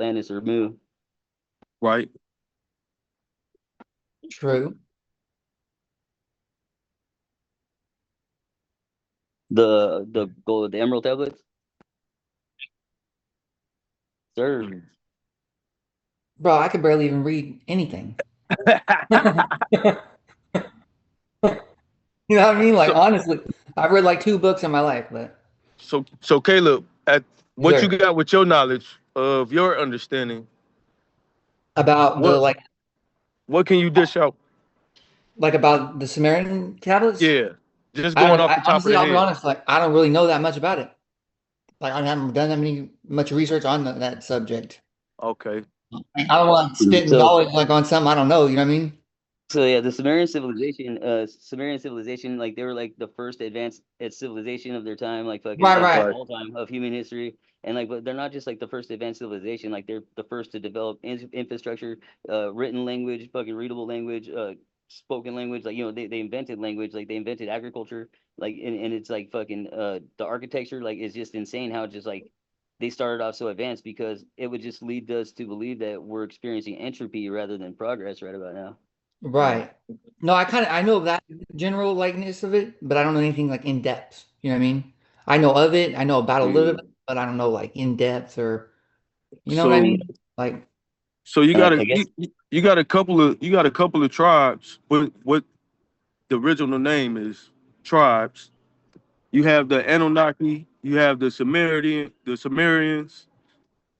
Atlantis or Mu. right? True. The gold, the Emerald tablets, sir. Bro, I could barely even read anything. You know what I mean? Like So, honestly, I've read like two books in my life, but so Caleb, at what you sure. got with your knowledge of your understanding, About the what what can you dish out? like about the Sumerian tablets. Yeah, just going off I the top of honestly, the I'll be head. honest, like I don't really know that much about it. Like I haven't done that much research on that subject. Okay. I don't want to spit So knowledge like on something I don't know. You know what I mean? So yeah, the Sumerian civilization, like they were like the first advanced civilization of their time, like fucking Right, like of right. Right. all time of human history. And like, but they're not just like the first advanced civilization, like they're the first to develop infrastructure, written language, fucking readable language, spoken language. Like they invented language, like they invented agriculture, like and it's like fucking the architecture, like is just insane how just like they started off so advanced because it would just lead us to believe that we're experiencing entropy rather than progress right about now. Right. Right. No, I know that general likeness of it, but I don't know anything like in depth. You know what I mean? I know of it, I know about a little bit, Mm. but I don't know like in depth or you know what I So mean? Like you And got I guess you got a couple of tribes. What the original name is tribes. You have the Anunnaki. You have the Sumerians.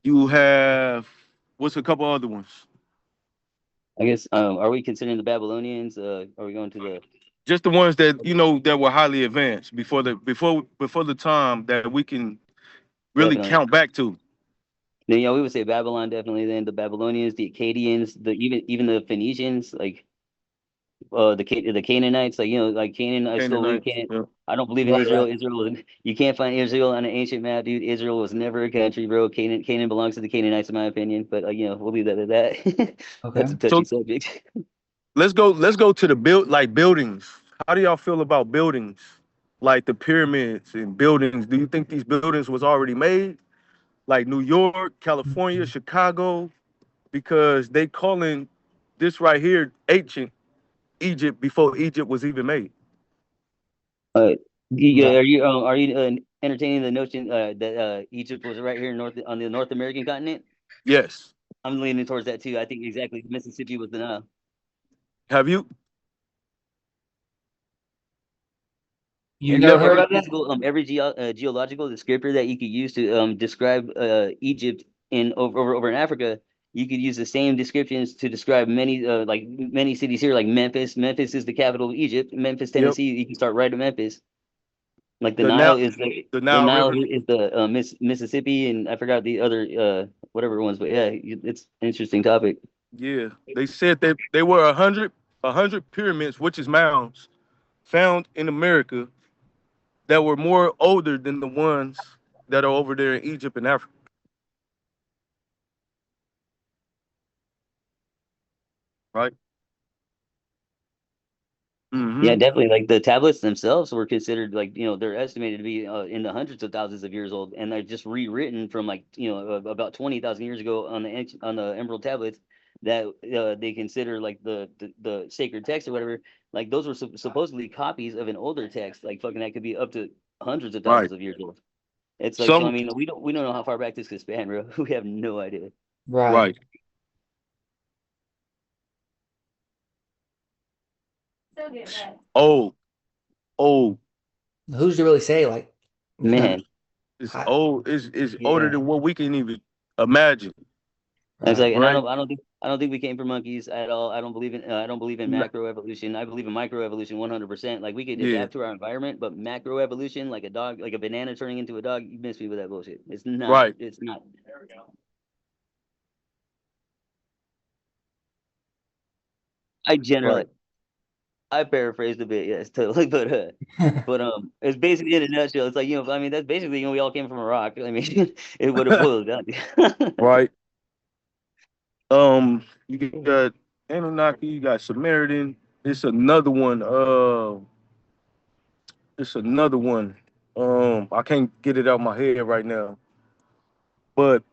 You have what's a couple other ones? are we considering the Babylonians? Are we going to the Just the ones that that were highly advanced before the time that we can really definitely? count back to. Then yeah, we would say Babylon definitely. Then the Babylonians, the Akkadians, the even the Phoenicians, like the Canaanites, like like Canaan. I still believe Canaanites. Canaan. Yeah. I don't believe in right, Israel. right. You can't find Israel on an ancient map, dude. Israel was never a country, bro. Canaan belongs to the Canaanites, in my opinion. But we'll leave that at that. That's Okay. a touchy So subject. let's go to the buildings. How do y'all feel about buildings? Like the pyramids and buildings. Do you think these buildings was already made? Like New York, California, Chicago, because they calling this right here ancient Egypt before Egypt was even made. Uh, Right. are you entertaining the notion that Egypt was right here north on the North American continent? Yes. I'm leaning towards that too. I think exactly Mississippi was the Nile. Have you? You You never never? heard Every about that? physical geological descriptor that you could use to describe Egypt over in Africa, you could use the same descriptions to describe many cities here, like Memphis. Memphis is the capital of Egypt. Memphis, Yep. Tennessee. You can start right at Memphis. Like The now the The Nile Nile River. is the Mississippi, and I forgot the other whatever ones, but yeah, it's an interesting topic. Yeah. They said that they were a hundred pyramids, which is mounds, found in America that were more older than the ones that are over there in Egypt and Africa. Right. Yeah, Mm-hmm. definitely. Like the tablets themselves were considered like, they're estimated to be in the hundreds of thousands of years old, and they're just rewritten from like, about 20,000 years ago on on the Emerald tablets that they consider like the sacred text or whatever. Like those were supposedly copies of an older text, like fucking that could be up to hundreds of Right. thousands of years old. It's like so. I Some mean, we don't know how far back this could span, bro. We have no idea. Right. right. Old, old. Who's to really say like Man, It's I, old. It's older yeah. than what we can even imagine. it's Right. like, and Right. I don't think we came from monkeys at all. I don't believe in N- macroevolution. I believe in microevolution 100%. Like we could Yeah. adapt to our environment, but macroevolution, like a dog, like a banana turning into a dog, you miss me with that bullshit. It's not. Right. It's not. I generally, Right. I paraphrased a bit, yes, totally, but it's basically in a nutshell. It's like I mean, that's basically we all came from a rock. I mean, it would have boiled down to. Right. You got Anunnaki. You got Samaritan. It's another one. It's another one. I can't get it out my head right now. But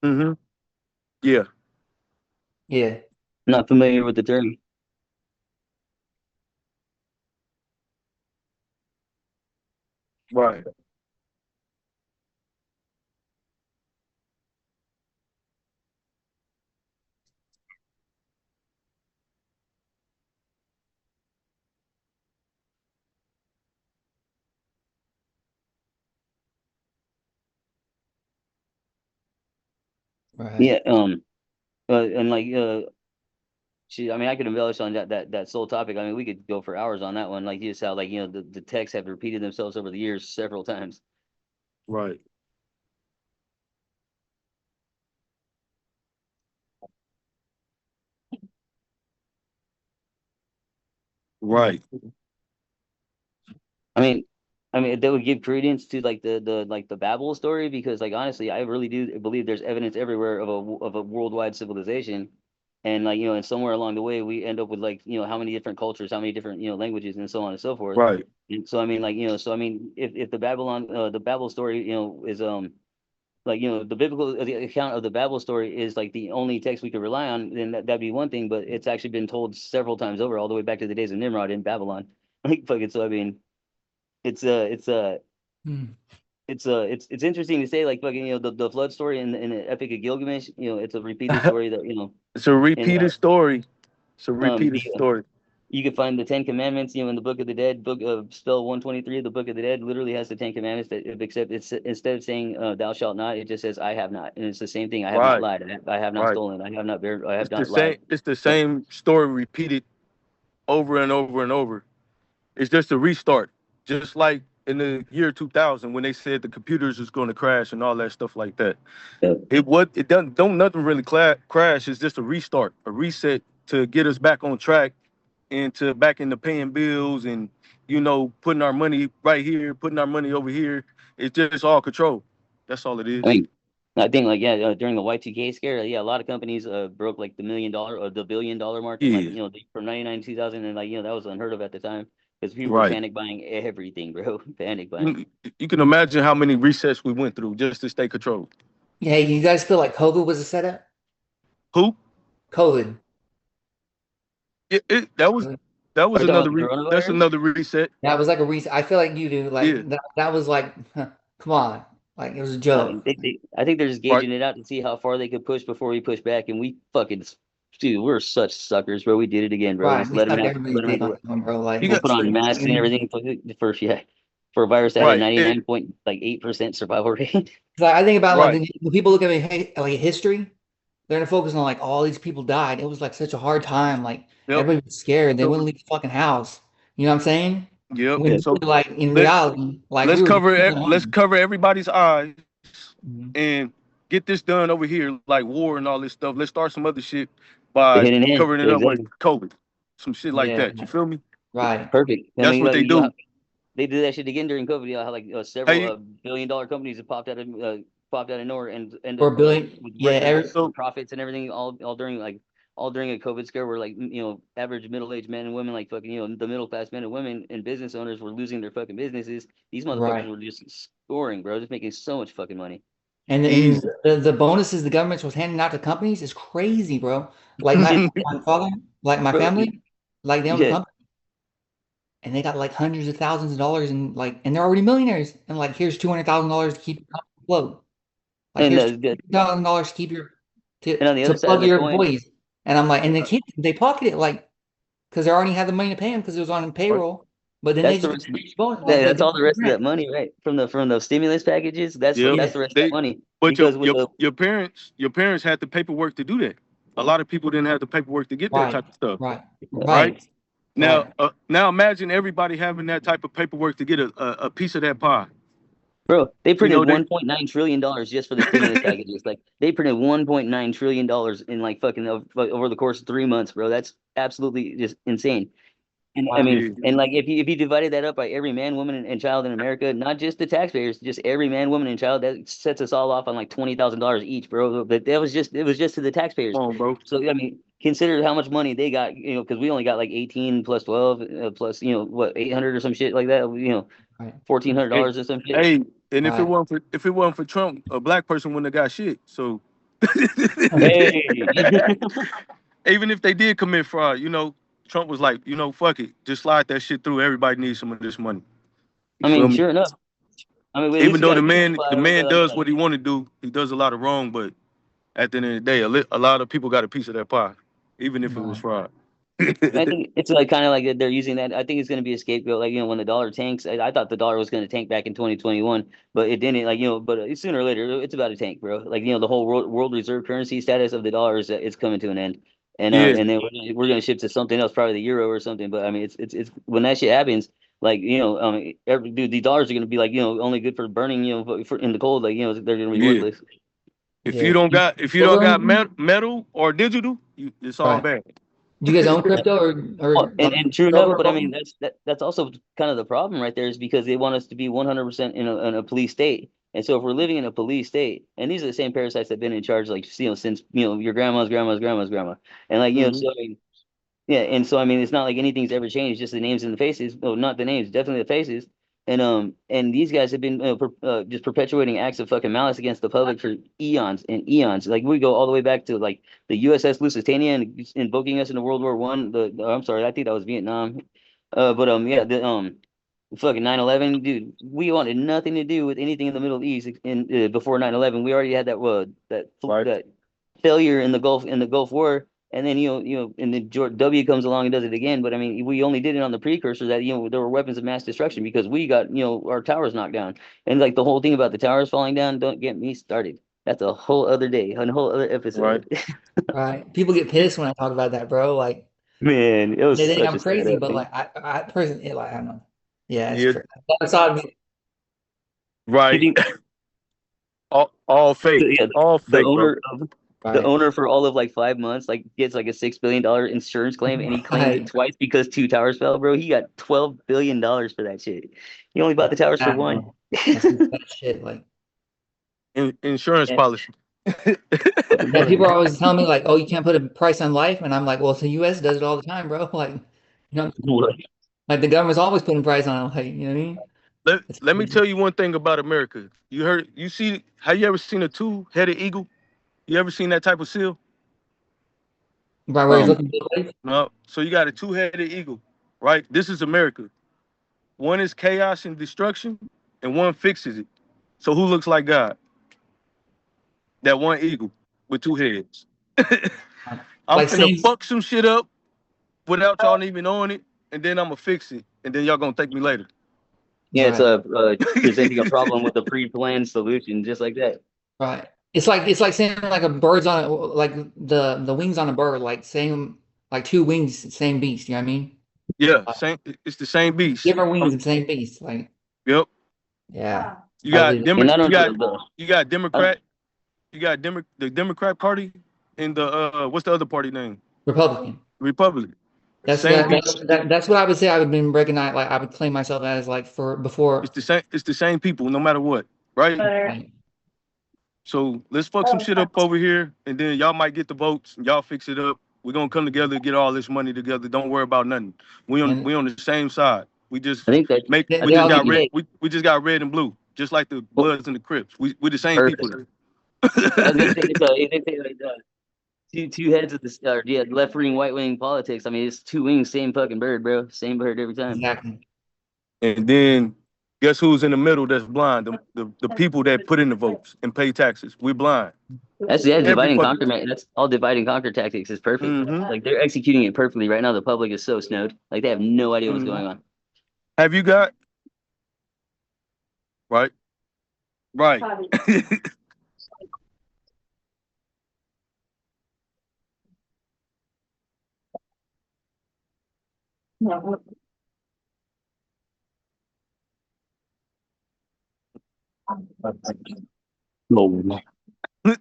Mm-hmm. Yeah. Yeah. Not familiar with the term. Right. Right. Yeah. And like I mean, I could embellish on that sole topic. I mean, we could go for hours on that one. Like just how like the texts have repeated themselves over the years several times. Right. Right. I mean, that would give credence to like the Babel story because like honestly, I really do believe there's evidence everywhere of a worldwide civilization, and like and somewhere along the way we end up with like how many different cultures, how many different languages, and so on and so forth. Right. And so I mean like so I mean if the Babel story is like the biblical the account of the Babel story is like the only text we could rely on, then that'd be one thing. But it's actually been told several times over, all the way back to the days of Nimrod in Babylon. Like fucking so I mean it's Hmm. it's interesting to say like fucking the flood story in the Epic of Gilgamesh. it's a repeated story that It's a and repeated story. It's a repeated the story. you can find the Ten Commandments in the Book of the Dead, book of spell 123. The Book of the Dead literally has the Ten Commandments that except it's instead of saying thou shalt not, it just says I have not, and it's the same thing. I have not Right. lied. I have not Right. stolen. I have It's the not same. lied. It's the So, same story repeated over and over and over. It's just a restart. Just like in the year 2000 when they said the computers was going to crash and all that stuff like that. uh, It doesn't don't nothing really crash. It's just a restart, a reset to get us back on track and to back into paying bills and putting our money right here, putting our money over here. It's just all control. That's all it I is. mean, I think like during the Y2K scare, yeah, a lot of companies broke like the $1 million or the $1 billion mark, and like Yeah. from 99 to 2000, and like that was unheard of at the time because people were Right. panic buying everything, bro. Panic buying. You can imagine how many resets we went through just to stay controlled. Yeah, you guys feel like COVID was a setup? Who? COVID. It that was that Are was you talking another about the that's coronavirus? another reset. That was like a reason. I feel like you do. Yeah. Like that was like, come on. Like it was a I joke. mean, I think they're just Right. gauging it out to see how far they could push before we push back, and we fucking, dude, we're such suckers, bro. We did it again, bro. Right. Just We stuck everybody's dick on let that one, bro. You Like, we'll got put on masks and everything for a virus that had a right. 99.8% survival rate. like I think about like Right. when people look at like history, they're gonna focus on like all these people died. It was like such a hard time. Like Yep. everybody was scared. They So, wouldn't leave the fucking house. You know what I'm saying? yep. Yeah. When So like in let reality, like we let's were just cover sitting at let's home. cover everybody's eyes Mhm. and get this done over here, like war and all this stuff. Let's start some other shit by Hand in hand. covering it up with Exactly. COVID, some shit like Yeah, that. You feel me? right. Perfect. I That's mean, what they do. they did that shit again during COVID. How like several Hey, billion-dollar companies have popped out of nowhere and end For up a billion, with yeah, record so profits and everything all during a COVID scare where like average middle-aged men and women like fucking the middle class men and women and business owners were losing their fucking businesses. These right. motherfuckers were just scoring, bro, just making so much fucking money. And easy. the bonuses the government was handing out to companies is crazy, bro. Like my father, like my Bro, family, like they own a yeah, company and they got like hundreds of thousands of dollars and like and they're already millionaires. And like here's $200,000 to keep your company afloat. Like and here's $200,000 to keep your and on the to other side of plug the your coin, employees. And I'm like, and they pocket it like because they already had the money to pay them because it was on Right. payroll. But then they that's the just rest of the, bonus like yeah, that's all the rest of grant. that money, right? From the stimulus packages. Yep. That's Yeah, the rest of that They money but because with the your parents had the paperwork to do that. A lot of people didn't have the paperwork to get that right, type of stuff. right, Right? right, Now, right. now imagine everybody having that type of paperwork to get a piece of that pie. Bro, they You printed know, they $1.9 trillion just for the stimulus packages. Like they printed $1.9 trillion in like fucking over the course of 3 months, bro. That's absolutely just insane. And I Wow. mean, yeah, and like if you divided that up by every man, woman, and child in America, not just the taxpayers, just every man, woman, and child, that sets us all off on like $20,000 each, bro. But that was just it was just to the taxpayers. come on, bro. So I mean, consider how much money they got, because we only got like 18 plus 12 plus what 800 or some shit like that, Right, $1,400 Hey, or some shit. hey, and right. if it wasn't for Trump, a black person wouldn't have got shit. So Hey. Even if they did commit fraud, Trump was like, fuck it, just slide that shit through. Everybody needs some of this money. You I feel mean, me? sure enough. I mean, at least Even we though got the a good man, supply the a little bit man like does that. what he want to do, he does a lot of wrong, but at the end of the day, a lot of people got a piece of that pie, even if it was Right. fraud. I think it's like kind of like they're using that. I think it's going to be a scapegoat. Like, when the dollar tanks, I thought the dollar was going to tank back in 2021, but it didn't. Like, but sooner or later, it's about to tank, bro. Like, the whole world reserve currency status of the dollar is coming to an end. Yeah, And then we're gonna shift to something else, probably the euro or something. But I mean, it's when that shit happens, like, dude, the dollars are gonna be like, only good for burning, for in the cold. Like, they're gonna be yeah. worthless. If Yeah. you don't You got if you don't silver got anything? metal or digital, it's all Right. bad. Do you guys own crypto Well, or like and true enough, silver or but I gold? mean that's also kind of the problem right there, is because they want us to be 100% in a police state. And so if we're living in a police state, and these are the same parasites that have been in charge, like, since, your grandma's grandma, and like, Hmm. so I mean, yeah, and so I mean, it's not like anything's ever changed, just the names and the faces. No, not the names, definitely the faces. And these guys have been, just perpetuating acts of fucking malice against the public for eons and eons. Like, we go all the way back to like the USS Lusitania and invoking us into World War I. I'm sorry, I think that was Vietnam. But yeah, the fucking 9/11, dude. We wanted nothing to do with anything in the Middle East before 9/11. We already had Right, that failure in the Gulf War, and then, and then George W comes along and does it again. But I mean, we only did it on the precursor that, there were weapons of mass destruction, because we got, our towers knocked down. And like the whole thing about the towers falling down, don't get me started. That's a whole other day, a whole other right. episode. Right. People get pissed when I talk about that, bro. Like Man, it was they think such I'm a crazy, setup, but man. like I personally, like, I don't know. Yeah, it's Yeah, crazy. That's odd. You right. think All fake, yeah, all the fake, bro. owner of the Right. owner for all of like 5 months, like, gets like a $6 billion insurance claim, and he claimed it Right. twice because two towers fell, bro. He got $12 billion for that shit. He only bought the towers for Yeah, one. bro. That's some bad shit. Like, Insurance And policy. fucking yeah, people funny. are always telling me like, oh, you can't put a price on life, and I'm like, well, the U.S. does it all the time, bro. Like, What? like the government's always putting price on it. Like, you know what I mean? It's Let me crazy. tell you one thing about America. Have you ever seen a two-headed eagle? You ever seen that type of seal? Right where he's Um, looking both ways. No. So you got a two-headed eagle, right? This is America. One is chaos and destruction, and one fixes it. So who looks like God? That one eagle with two heads. I'm Like finna same. fuck some shit up without y'all even knowing it, and then I'm gonna fix it, and then y'all gonna thank me later. yeah, it's Right. presenting a problem with a pre-planned solution, just like that. Right. It's like saying like a bird's on a, like the wings on a bird, like same like two wings, same beast. You know what I mean? Yeah, Like, same. It's the same beast. different wings, same beast. Like, Yep. yeah, You I got believe it. And I You don't got you got I don't, Democrat. You got the Democrat Party and the what's the other party name? Republican. Republic. That's Same that, beast. that's what I would say. I would been recognized. Like I would claim myself as like for It's before. the same. It's the same people, no matter what, right? Like, So let's fuck some shit up over here, and then y'all might get the votes, and y'all fix it up. We're gonna come together and get all this money together. Don't worry about nothing. and We on the same side. We just I think that they, I we they think just all we get got can. red. paid. We just got red and blue, just like the Well, Bloods and the Crips. We the same people. perfect. I was gonna say they say like two heads of this, yeah, left wing, right wing politics. I mean, it's two wings, same fucking bird, bro. Same bird every time. Exactly. And then guess who's in the middle that's blind? The people that put in the votes and pay taxes. We're blind. That's, yeah, Every divide and fucking conquer, man. That's all divide and conquer tactics is perfect. hmm Like, they're executing it perfectly right now. The public is so snowed. Like, they have no idea what's hmm going on. Have you got right? Right. No.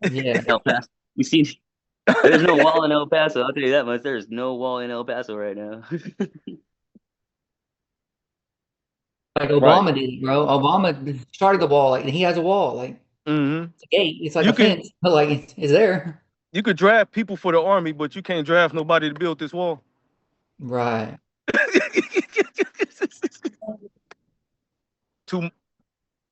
Yeah. El Paso. You see, there's no wall in El Paso. I'll tell you that much. There's no wall in El Paso right now. Like Right. Obama did, bro. Obama started the wall. Like he has a wall. Like hmm it's a gate. It's like You a could fence, but like it's there. you could draft people for the army, but you can't draft nobody to build this wall. Right. too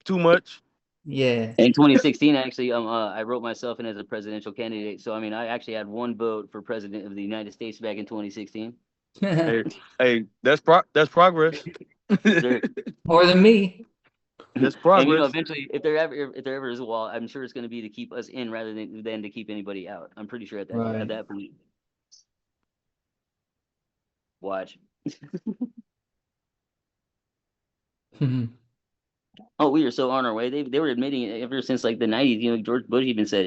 too much. Yeah. In 2016, actually, I wrote myself in as a presidential candidate. So I mean, I actually had one vote for president of the United States back in 2016. Hey, hey, that's progress. Yes, sir. More than me. That's And progress. eventually, if there ever is a wall, I'm sure it's going to be to keep us in rather than to keep anybody out. I'm pretty sure at Right. that point. Watch. Oh, we are so on our way. They were admitting it ever since like the 90s. George Bush even said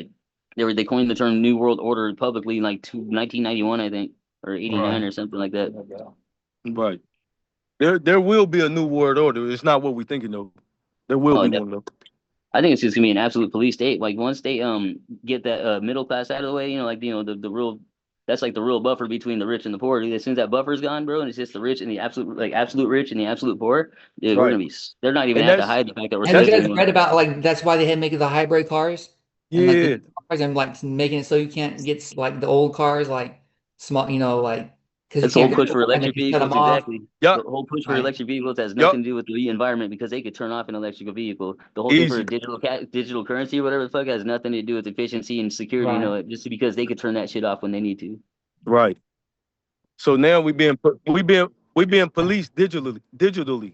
it. They coined the term New World Order publicly in like 1991, I think, or 89 Right. or something like that. Right. There will be a new world order. It's not what we thinking though. There will Oh, be one though. I think it's just gonna be an absolute police state. Like once they get that middle class out of the way, like the real that's like the real buffer between the rich and the poor. Dude, as soon as that buffer's gone, bro, and it's just the rich and the absolute rich and the absolute poor, dude, we're Right. gonna be. They're not even And gonna have to that's hide the fact that we're Have you slaves guys anymore. read about like that's why they had making the hybrid cars and like yeah. the cars and like making it so you can't get like the old cars like small, like because That's you the whole can't push go for and they electric can shut them vehicles, off. exactly. Yup. The whole push for Right. electric vehicles has Yup. nothing to do with the environment because they could turn off an electrical vehicle. The whole thing for Easy. a digital currency or whatever the fuck has nothing to do with efficiency and security, Right. just because they could turn that shit off when they need to. Right. So now we being policed digitally.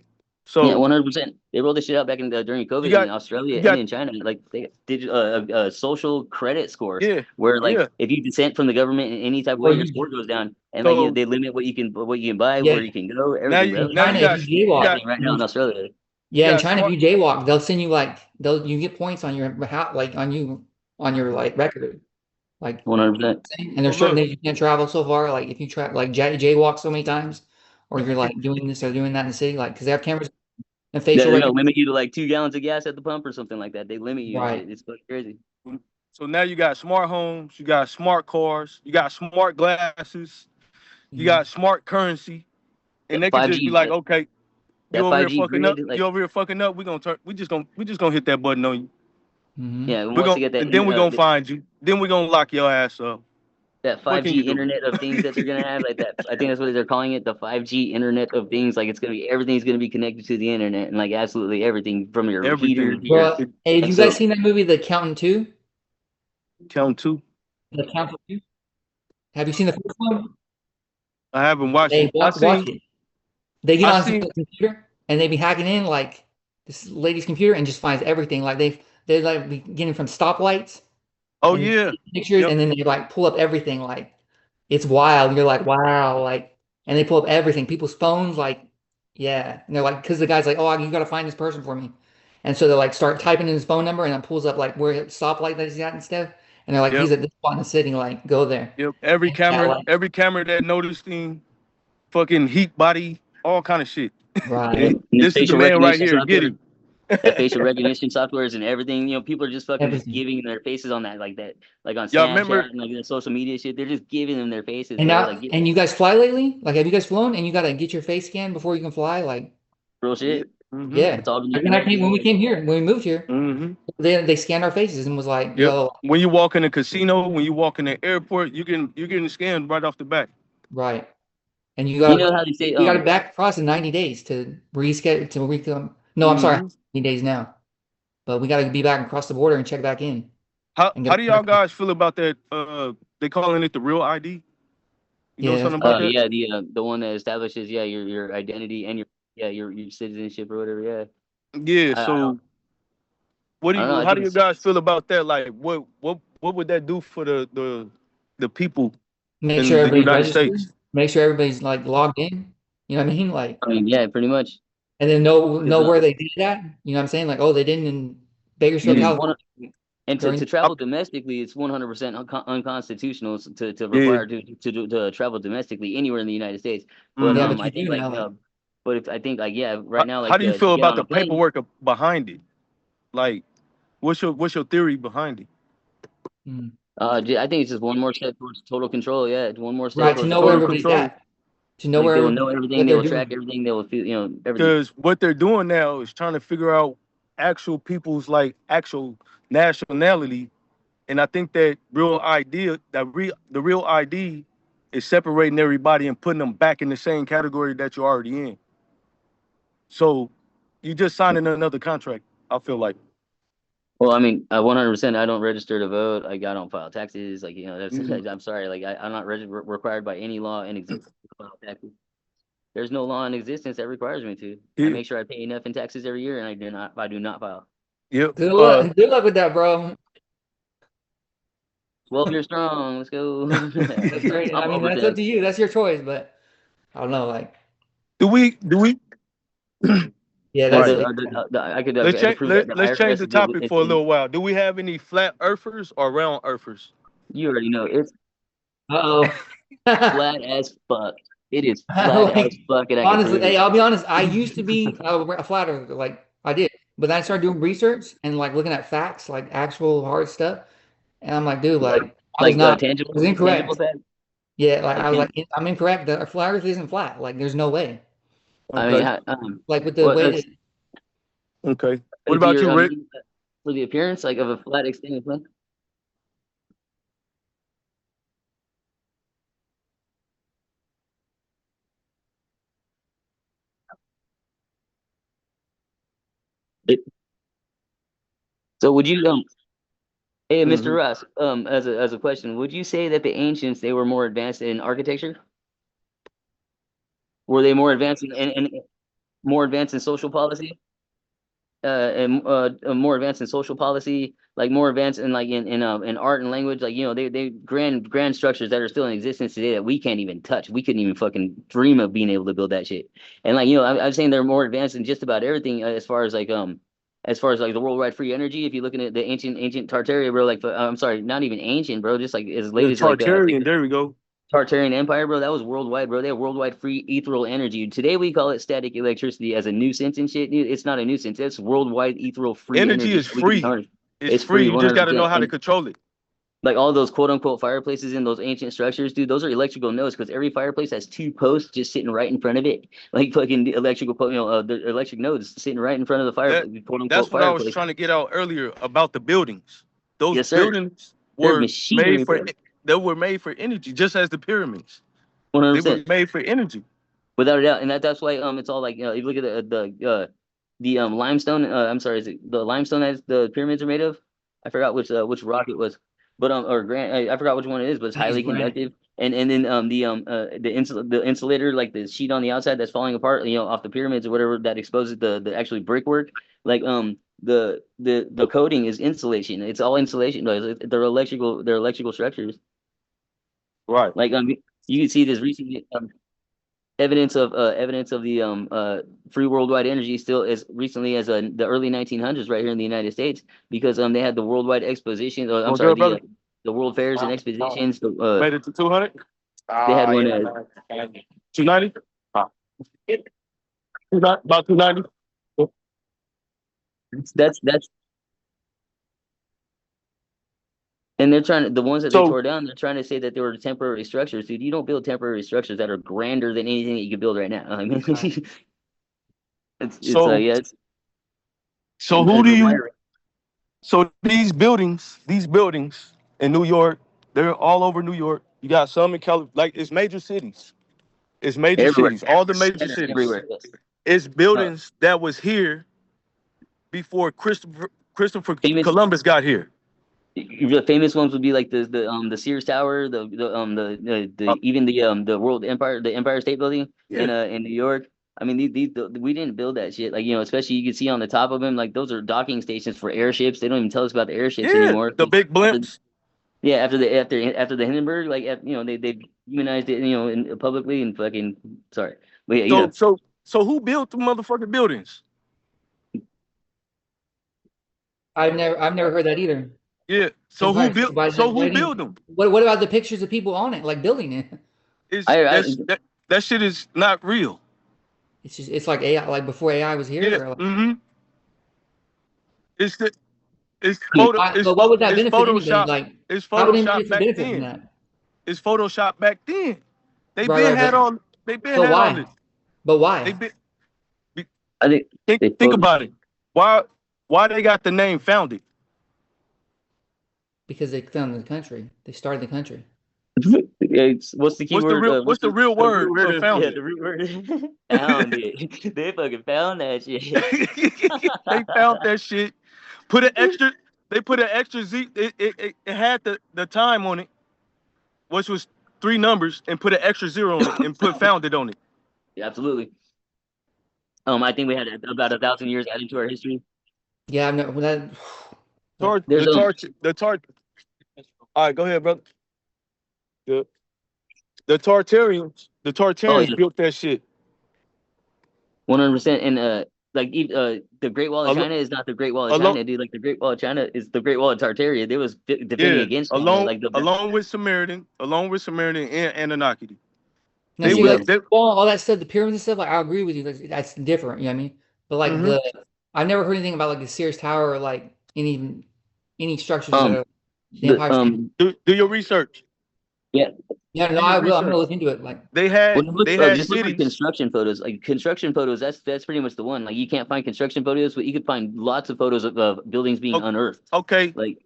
Yeah, So 100%. They rolled this shit out back in during COVID you got in Australia you and got in China. Like they did a social credit score yeah, where like yeah. if you dissent from the government in any type of Or way, your you, score goes down. And like So they limit what you can buy, yeah, where you can go, now everything, you bro. in now China you if got you you jaywalk, got Happening right now in Australia. you yeah, in got China if smart you jaywalk, they'll send you like you get points on your like on your like record. Like 100%. and there's so certain look, days you can't travel so far. Like if you try like jaywalk so many times, or you're like doing this or doing that in the city, like because they have cameras and facial They're gonna recognition. limit you to like 2 gallons of gas at the pump or something like that. They limit you and Right. shit. It's fucking crazy. so now you got smart homes, you got smart cars, you got smart glasses, you Mhm. got smart currency, and That they could just be 5G, like, okay, you that over here 5G fucking grid, up, like you over here fucking up. We just gonna hit that button on you. Mhm. yeah, We once gonna they get that and then we gonna find you. Then we gonna lock your ass up. that What can 5G you do? Internet of Things that they're gonna have, like that. I think that's what they're calling it, the 5G Internet of Things. Like it's gonna be everything's gonna be connected to the internet and like absolutely everything from your heater Everything. to your. Well, hey, have you So guys seen that movie, The Accountant 2? Count two. The Accountant 2? Have you seen the first one? I haven't watched Hey, it. I watch seen it. They get I on seen the computer and they be hacking in like this lady's computer and just finds everything. Like they like be getting from stoplights oh and yeah. pictures, Yep. and then they like pull up everything. Like it's wild. You're like, wow, like, and they pull up everything, people's phones, like, yeah. And they're like, because the guy's like, oh, you got to find this person for me, and so they like start typing in his phone number, and it pulls up like where stoplight that he's at and stuff, and they're like, Yep. he's at this spot in the city, like, go there. Yep. And yeah, like, Every camera that noticed him, fucking heat body, all kind of shit. right, and the This is the facial man right recognition here. Get software, him. that facial recognition softwares and everything. People are just fucking just everything. giving their faces on that, like that, like on Y'all Snapchat remember? and like the social media shit. They're just giving them their faces, And bro. now, Like and you guys fly lately? Like, have you guys flown? And you got to get your face scanned before you can fly? Like, real Yeah. shit. Mm-hmm. yeah. It's all been Like connected. when we came here, when we moved here, Mm-hmm. they scanned our faces and was like, Yep. yo, When you walk in a casino, when you walk in the airport, you're getting scanned right off the bat. right. And You know how they say you got it back across in 90 days to reschedule to recome. No, I'm sorry, Mm-hmm. 90 days now. But we got to be back across the border and check back in and How get do y'all guys feel about that? They calling it the real ID. You know yeah, something about that? yeah, the one that establishes your identity and your citizenship or whatever. Yeah. Yeah. I don't So what do I don't know. you? I How think do you it's guys feel about that? Like, what would that do for the people make in sure the everybody's United registered, States? make sure everybody's like logged in. You know what I mean? Like, I mean, yeah, pretty much. and then It's know where they did that. You know what I'm saying? Like, oh, they didn't in Bakersfield, Yeah. California And during. to travel domestically, it's 100% unconstitutional to Yeah. require to travel domestically anywhere in the United States. But Yeah, Mm-hmm. but I you think do like now, like, but if I think like yeah, right now How like do you to feel get about on the a plane, paperwork behind it? Like, what's your theory behind it? mm, I think it's just one more step towards total control. Yeah, it's one more step right, to towards know where Total total everybody's control. control. at, to know Like they will where know everything, what they they're will track doing. everything, they will feel everything. Because what they're doing now is trying to figure out actual people's like actual nationality, and I think that the real ID is separating everybody and putting them back in the same category that you're already in. So you just signing another contract. I feel like Well, I mean, 100%. I don't register to vote. Like, I don't file taxes. Like, that's. Mhm. I'm sorry. Like, I'm not required by any law in existence to file taxes. There's no law in existence that requires me to. I Yeah. make sure I pay enough in taxes every year, and I do not. I do not file. Yep. Good luck. Good luck with that, bro. 12 years strong. Let's go. That's great. I I'm mean, that's up to overtaxed. you. That's your choice, but I don't know. Like, do we yeah, The, that's right. the, it. uh, Let's I could change prove that the let's change IRS the is illegal. topic for a little while. Do we have any flat earthers or round earthers? You already know it's Uh-oh. flat as fuck. It is flat as Like, fuck, and I can honestly, prove hey, it. I'll be honest. I used to be a flat earther, like I did, but then I started doing research and like looking at facts, like actual hard stuff, and I'm like, dude, Like, like I was not, I was tangible incorrect. fact. Yeah, like Like, I was like, I'm incorrect. The flat Earth isn't flat. Like, there's no way. I mean, Okay. Like with the well, way that, Okay. What if about you're you, Rick? for the appearance like of a flat extended plane. It, so would you hey, Mr. Hmm. Ross, as a question, would you say that the ancients they were more advanced in architecture? Were they more advanced in more advanced in social policy? More advanced in social policy, like more advanced in like in art and language, like they grand structures that are still in existence today that we can't even touch. We couldn't even fucking dream of being able to build that shit. And like I'm saying they're more advanced in just about everything as far as like the worldwide free energy. If you're looking at the ancient Tartaria, bro, like I'm sorry, not even ancient, bro, just like as late The as like Tartarian, there we go. Tartarian Empire, bro, that was worldwide, bro. They have worldwide free ethereal energy. Today we call it static electricity as a nuisance and shit. Dude, it's not a nuisance. It's worldwide ethereal free Energy energy is that we can free. harness. It's It's free. free, You just got to know 100%. how to And control it. like all those quote unquote fireplaces in those ancient structures, dude, those are electrical nodes because every fireplace has two posts just sitting right in front of it, like fucking the electric nodes sitting right in front of the That quote that's unquote what I was fireplace. trying to get out earlier about the buildings. Those Yes, sir. buildings There's were made machinery, for bro. energy, just as the pyramids. They were 100%. made for energy. Without a doubt, and that's why it's all like if you look at the limestone. I'm sorry, is it the limestone that the pyramids are made of? I forgot which rock it was, but or gran I forgot which one it is, but it's I think it's highly granite. conductive. And then the insulator like the sheet on the outside that's falling apart, off the pyramids or whatever that exposes the actually brickwork. Like the coating is insulation. It's all insulation. They're electrical structures. Right. Like you can see this recently. Evidence of the free worldwide energy still as recently as the early 1900s right here in the United States because they had the worldwide exposition I'm Doing sorry good, brother. the world fairs and expositions Made it to 200. they had one 290. About 290. that's and they're trying to the ones that they So tore down they're trying to say that they were temporary structures dude you don't build temporary structures that are grander than anything that you could build right now I mean Right. it's so yeah it's so who as do a you minor so these buildings in New York, they're all over New York. You got some in California, like it's major cities. It's major everywhere cities, all the major scattered cities. everywhere yes. It's buildings that was here before Christopher Famous Columbus got here. The famous ones would be like the Sears Tower, Uh, even the World Empire, the Empire State Building yeah, in New York. I mean, we didn't build that shit. Like especially you can see on the top of them, like those are docking stations for airships. They don't even tell us about the airships yeah, anymore. the big After, blimps. yeah, after the Hindenburg, like they humanized it, publicly and fucking sorry, but yeah, So who built the motherfucking buildings? I've never heard that either. Yeah. It's So who like, built? why, So why who do you, built them? what about the pictures of people on it, like building it? It's I that shit is not real. It's like AI, like before AI was Yeah. here. Or like, Mm-hmm. It's the it's mean, photo why, but what would that it's benefit anybody? Photoshopped. Like, It's how would anybody Photoshop back benefit from then. that? It's Photoshop back then. They Right, been right, had all. They been but had all why? this. But They why? been be- I think they think about it. Why they got the name founded? Because they founded the country. They started the country. what's the key word? What's the real The root word word for of yeah, founded? the root word found it. They fucking found that shit. They found that shit. Put an extra. they put an extra Z. It had the time on it, which was 3 numbers, and put an extra 0 on it, and put founded on it. Yeah, absolutely. I think we had about 1,000 years added to our history. Yeah, no, that. There's The Tart. All right, go ahead, brother. The Tartarians built that shit. 100%. And like the Great Wall of China is not the Great Wall of China, dude. Like the Great Wall of China is the Great Wall of Tartaria. They was defending against China, along with Samaritan and Anunnaki. Now, see, all that stuff, the pyramids and stuff, like I agree with you. That's different, you know what I mean? But like I've never heard anything about like the Sears Tower or like any structures of the Empire State. Do your research. Yeah. Yeah, no, I will. I'm gonna look into it. Like they had just look at construction photos. Like construction photos, that's pretty much the one. Like you can't find construction photos, but you could find lots of photos of buildings being unearthed. Okay. Like,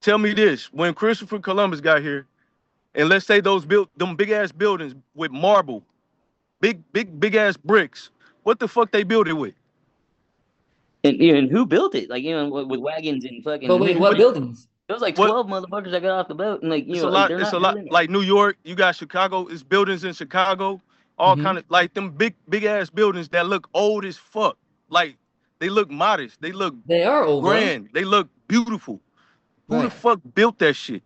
tell me this: when Christopher Columbus got here, and let's say those built them big ass buildings with marble, big ass bricks, what the fuck they built it with? And who built it? Like, with wagons and fucking. But wait, what buildings? There was like 12 motherfuckers that got off the boat, and like it's a lot. It's a lot. Like New York, you got Chicago. It's buildings in Chicago, all kind of like them big ass buildings that look old as fuck. Like they look modest. They are old, grand. They look beautiful. Who the fuck built that shit?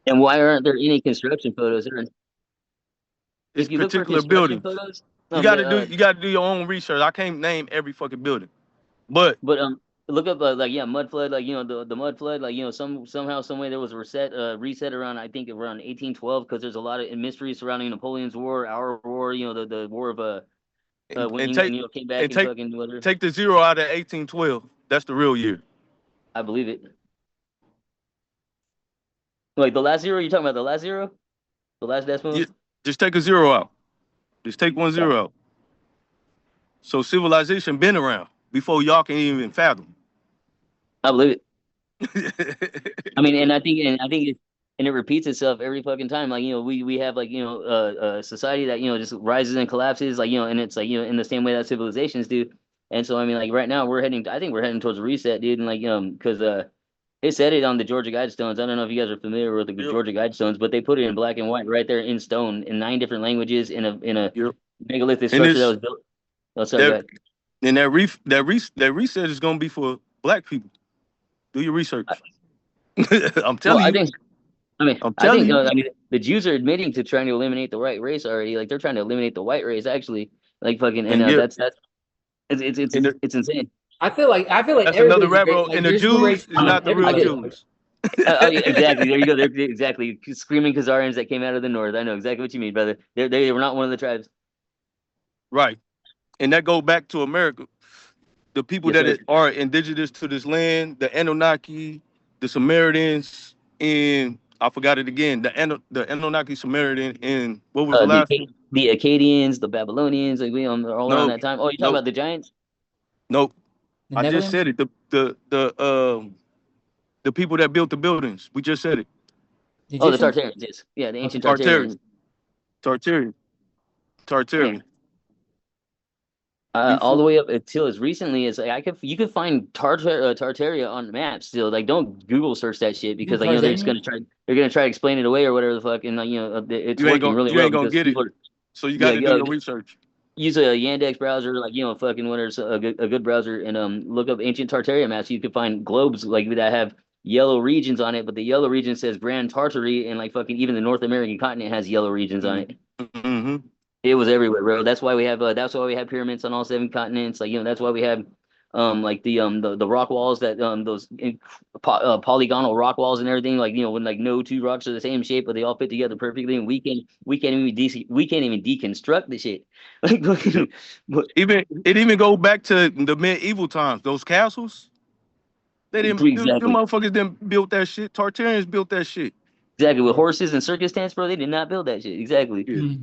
And why aren't there any construction photos? It's particular buildings. Photos, you gotta do your own research. I can't name every fucking building, but look up mud flood, like the mud flood, like somehow some way there was a reset around, I think around 1812, because there's a lot of mystery surrounding Napoleon's war, our war, the war of when England came back and fucking whatever. Take the 0 out of 1812. That's the real year. I believe it. Like the last 0, you talking about the last 0, the last decimal? Yeah, just take a 0 out. Just take 1 0 out. So civilization been around before y'all can even fathom. I believe it. I mean, and I think it repeats itself every fucking time. Like, we have like, a society that, just rises and collapses, like, and it's like, in the same way that civilizations do. And so, I mean, like right now I think we're heading towards a reset, dude. And like, because they said it on the Georgia Guidestones. I don't know if you guys are familiar with the Georgia Guidestones, but they put it in black and white right there in stone in 9 different languages in a megalithic structure that was built. Oh, sorry, and that reset is going to be for black people. Do your research. I'm telling you. I think the Jews are admitting to trying to eliminate the white race already. Like they're trying to eliminate the white race actually. Like fucking, and it's insane. I feel like that's another rebel, and the Jews is not the real Jews. Exactly. There you go. They're exactly screaming Khazarians that came out of the north. I know exactly what you mean, brother. They were not one of the tribes. Right, and that goes back to America. The people that are indigenous to this land, the Anunnaki, the Samaritans, and I forgot it again. The Anunnaki, Samaritan, and what was the last one? The Akkadians, the Babylonians, like we are all around that time. Oh, you talking about the giants? Nope. I just said it. The people that built the buildings. We just said it. The Tartarians, yes. Yeah, the ancient Tartarians. Tartarian. All the way up until as recently as you could find Tartaria on maps still. Like don't Google search that shit because like they're just gonna try to explain it away or whatever the fuck, and like it's working really well. You ain't gonna get it. So you got to do your research. Use a Yandex browser, like fucking whatever, a good browser, and look up ancient Tartaria maps. You can find globes like that have yellow regions on it, but the yellow region says Grand Tartary, and like fucking even the North American continent has yellow regions on it. Mm-hmm. It was everywhere, bro. That's why we have pyramids on all 7 continents. Like that's why we have like the rock walls that those polygonal rock walls and everything. Like when like no 2 rocks are the same shape, but they all fit together perfectly, and we can't even deconstruct the shit. Even go back to the medieval times. Those castles, they didn't. Them motherfuckers didn't build that shit. Tartarians built that shit. Exactly, with horses and circus tents, bro. They did not build that shit. Exactly. Yeah.